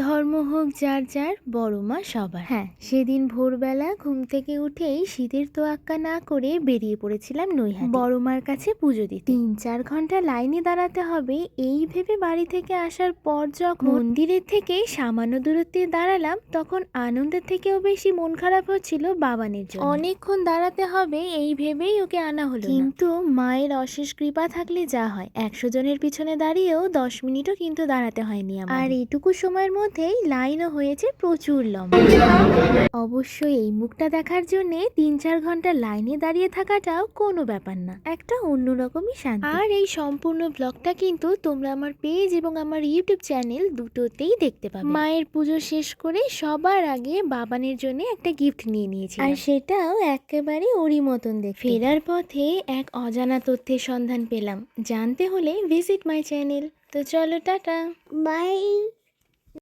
ধর্ম হোক যার যার, বড় মা সবার। হ্যাঁ, সেদিন ভোরবেলা ঘুম থেকে উঠেই শীতের তোয়াক্কা না করে বেরিয়ে পড়েছিলাম নৈহাটি বড় মার কাছে পুজো দিতে। ৩-৪ ঘন্টা লাইনে দাঁড়াতে হবে এই ভেবে বাড়ি থেকে আসার পর যখন মন্দিরের থেকে সামান্য দূরত্বে দাঁড়ালাম, তখন আনন্দের থেকেও বেশি মন খারাপ হচ্ছিল বাবানের জন্য। অনেকক্ষণ দাঁড়াতে হবে এই ভেবেই ওকে আনা হলো, কিন্তু মায়ের অশেষ কৃপা থাকলে যা হয়, ১০০ জনের পিছনে দাঁড়িয়েও ১০ মিনিটও কিন্তু দাঁড়াতে হয়নি আমার। আর এইটুকু সময়ের মধ্যেই লাইনও হয়েছে প্রচুর লম্বা। অবশ্যই এই মুখটা দেখার জন্যে ৩-৪ ঘন্টা লাইনে দাঁড়িয়ে থাকাটাও কোনো ব্যাপার না, একটা অন্যরকমই শান্তি। আর এই সম্পূর্ণ ব্লগটা কিন্তু তোমরা আমার পেজ এবং আমার ইউটিউব চ্যানেল দুটোতেই দেখতে পাবে। মায়ের পুজো শেষ করে সবার আগে বাবানের জন্য একটা গিফট নিয়ে নিয়েছি, আর সেটাও একেবারে ওরই মতন দেখতে। ফেরার পথে এক অজানা তথ্যের সন্ধান পেলাম, জানতে হলে ভিজিট মাই চ্যানেল। তো চলো, টাটা, বাই।